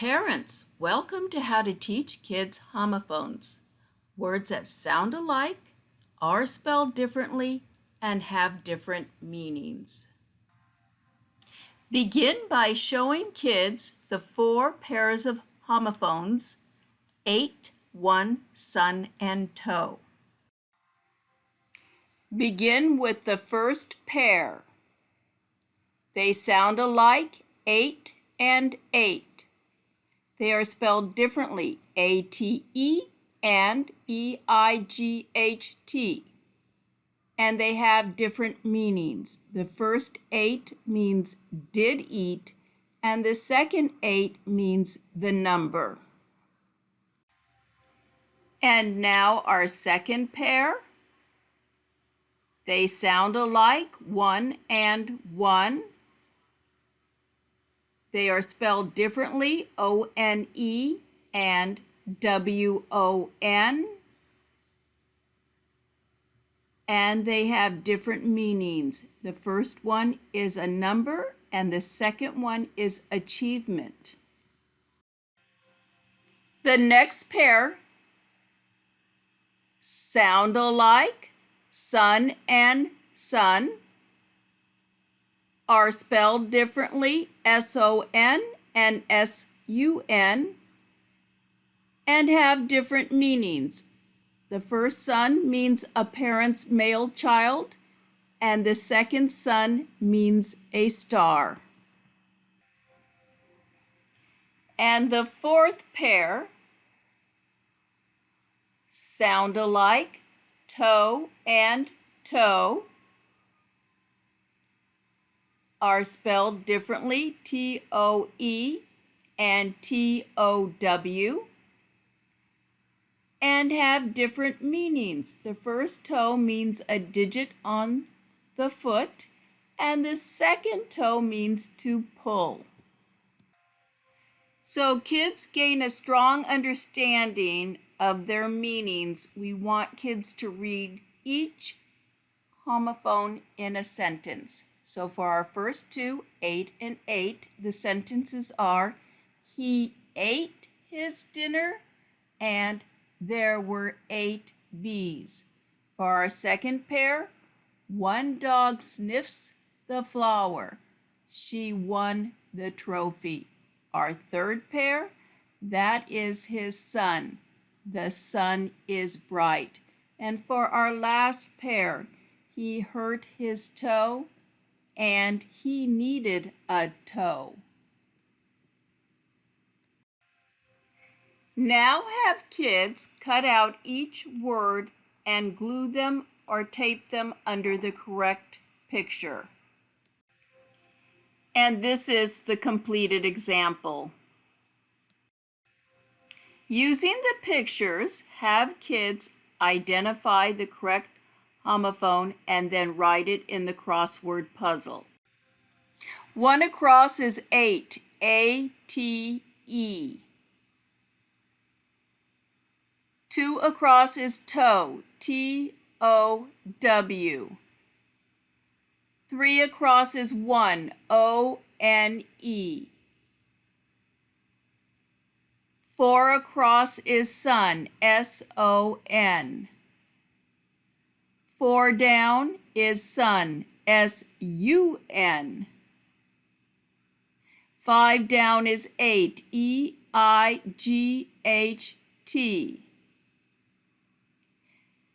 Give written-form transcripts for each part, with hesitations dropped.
Parents, welcome to How to Teach Kids Homophones. Words that sound alike, are spelled differently, and have different meanings. Begin by showing kids the 4 pairs of homophones, 8, 1, sun, and toe. Begin with the first pair. They sound alike, 8 and 8. They are spelled differently, A-T-E and E-I-G-H-T. And they have different meanings. The first 8 means did eat, and the second 8 means the number. And now our second pair. They sound alike, 1 and 1. They are spelled differently, O-N-E and W-O-N. And they have different meanings. The first one is a number, and the second one is achievement. The next pair sound alike, sun and sun. Are spelled differently, S-O-N and S-U-N, and have different meanings. The first son means a parent's male child, and the second son means a star. And the fourth pair sound alike, toe and toe. Are spelled differently, T-O-E and T-O-W, and have different meanings. The first toe means a digit on the foot, and the second toe means to pull. So kids gain a strong understanding of their meanings. We want kids to read each homophone in a sentence. So for our first two, 8 and 8, the sentences are, he ate his dinner and there were 8 bees. For our second pair, one dog sniffs the flower. She won the trophy. Our third pair, that is his sun. The sun is bright. And for our last pair, he hurt his toe and he needed a toe. Now have kids cut out each word and glue them or tape them under the correct picture. And this is the completed example. Using the pictures, have kids identify the correct homophone and then write it in the crossword puzzle. 1 across is 8, A-T-E. 2 across is toe, T-O-W. 3 across is 1, O-N-E. 4 across is sun, S-O-N. 4 down is sun, S-U-N. 5 down is 8, E-I-G-H-T.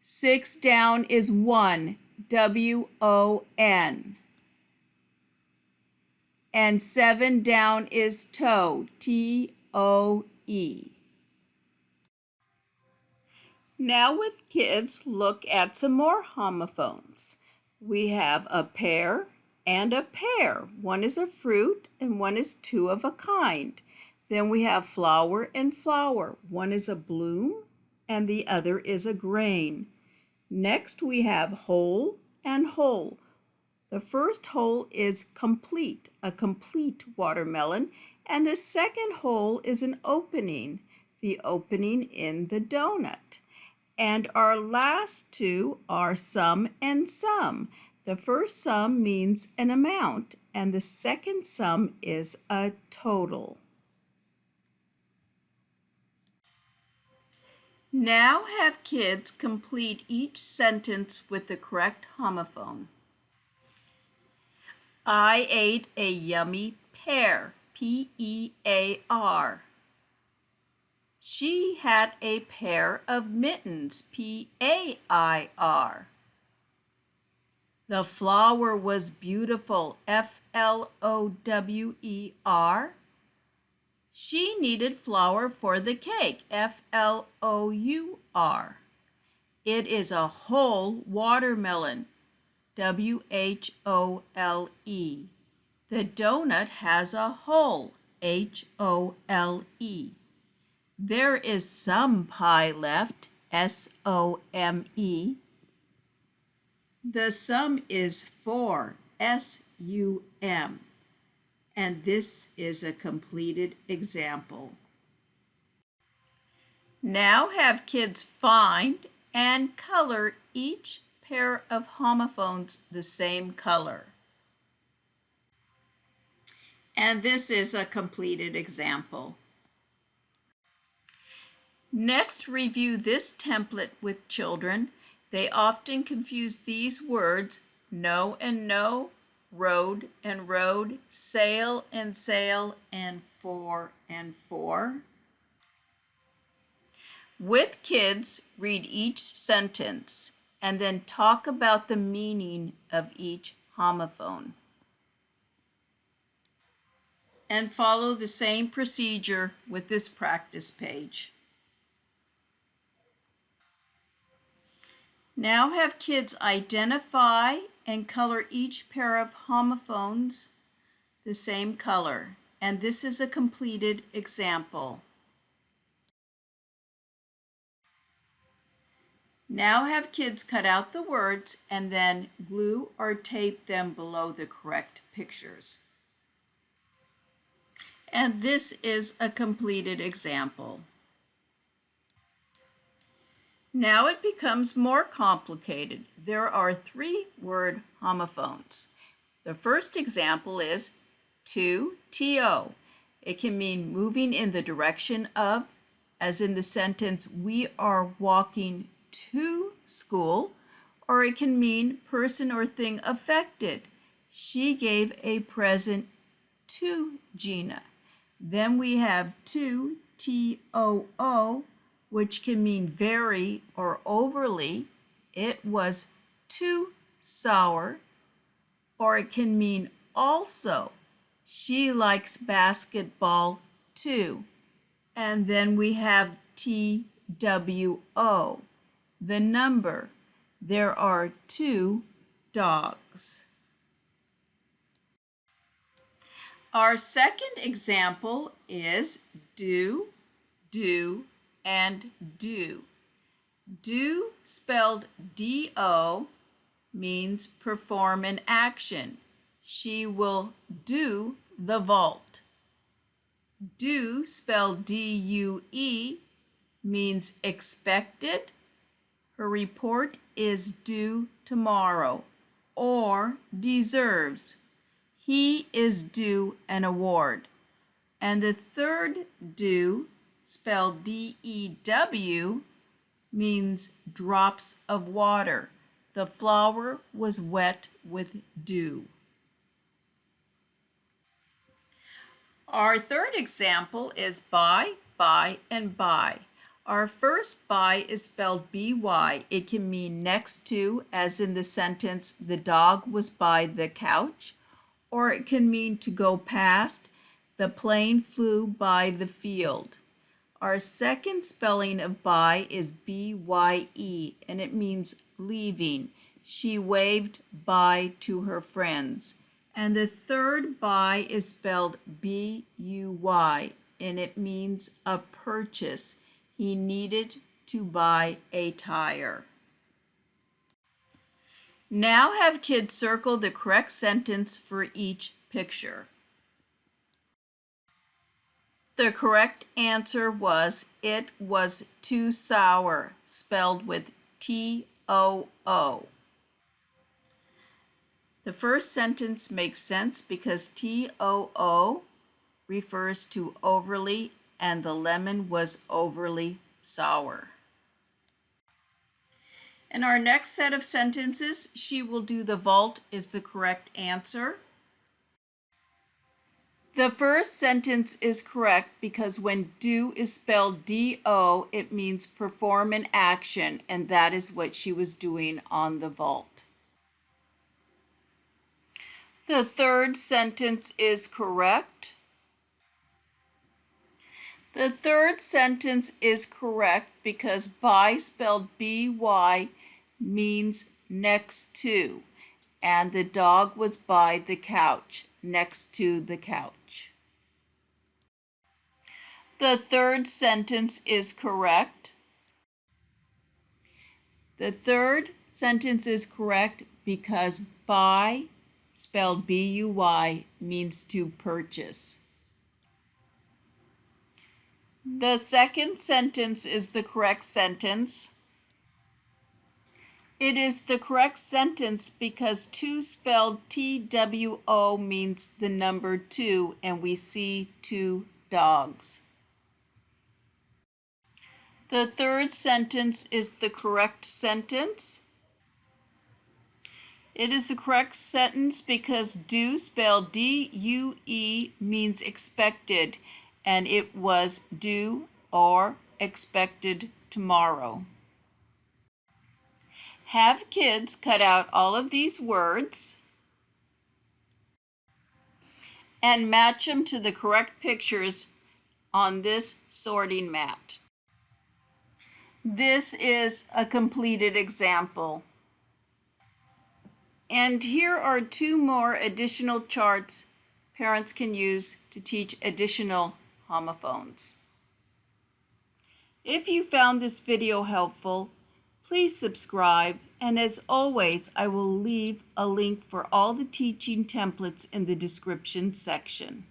6 down is 1, W-O-N. And 7 down is toe, T-O-E. Now with kids, look at some more homophones. We have a pear and a pear. One is a fruit and one is 2 of a kind. Then we have flower and flower. One is a bloom and the other is a grain. Next we have whole and whole. The first whole is complete, a complete watermelon, and the second whole is an opening, the opening in the donut. And our last 2 are sum and sum. The first sum means an amount, and the second sum is a total. Now have kids complete each sentence with the correct homophone. I ate a yummy pear, P-E-A-R. She had a pair of mittens, P-A-I-R. The flower was beautiful, F-L-O-W-E-R. She needed flour for the cake, F-L-O-U-R. It is a whole watermelon, W-H-O-L-E. The donut has a hole, H-O-L-E. There is some pie left, S-O-M-E. The sum is 4, S-U-M. And this is a completed example. Now have kids find and color each pair of homophones the same color. And this is a completed example. Next, review this template with children. They often confuse these words, no and no, road and road, sail and sail, and for and for. With kids, read each sentence and then talk about the meaning of each homophone. And follow the same procedure with this practice page. Now have kids identify and color each pair of homophones the same color, and this is a completed example. Now have kids cut out the words and then glue or tape them below the correct pictures. And this is a completed example. Now it becomes more complicated. There are 3 word homophones. The first example is to, T-O. It can mean moving in the direction of, as in the sentence, we are walking to school, or it can mean person or thing affected. She gave a present to Gina. Then we have to, T-O-O, which can mean very or overly. It was too sour. Or it can mean also. She likes basketball too. And then we have T-W-O, the number. There are 2 dogs. Our second example is do, and do. Do, spelled D-O, means perform an action. She will do the vault. Do, spelled D-U-E, means expected. Her report is due tomorrow. Or deserves. He is due an award. And the third do, spelled D-E-W, means drops of water. The flower was wet with dew. Our third example is by, and by. Our first by is spelled B-Y. It can mean next to, as in the sentence, the dog was by the couch, or it can mean to go past, the plane flew by the field. Our second spelling of by is B-Y-E, and it means leaving. She waved bye to her friends. And the third by is spelled B-U-Y, and it means a purchase. He needed to buy a tire. Now have kids circle the correct sentence for each picture. The correct answer was, it was too sour, spelled with T-O-O. The first sentence makes sense because T-O-O refers to overly, and the lemon was overly sour. In our next set of sentences, she will do the vault is the correct answer. The first sentence is correct because when do is spelled D-O, it means perform an action, and that is what she was doing on the vault. The third sentence is correct. The third sentence is correct because by spelled B-Y means next to, and the dog was by the couch, next to the couch. The third sentence is correct. The third sentence is correct because buy, spelled B-U-Y, means to purchase. The second sentence is the correct sentence. It is the correct sentence because two spelled T-W-O means the number 2, and we see 2 dogs. The third sentence is the correct sentence. It is the correct sentence because due, spelled D-U-E, means expected, and it was due or expected tomorrow. Have kids cut out all of these words and match them to the correct pictures on this sorting mat. This is a completed example. And here are 2 more additional charts parents can use to teach additional homophones. If you found this video helpful, please subscribe, and as always, I will leave a link for all the teaching templates in the description section.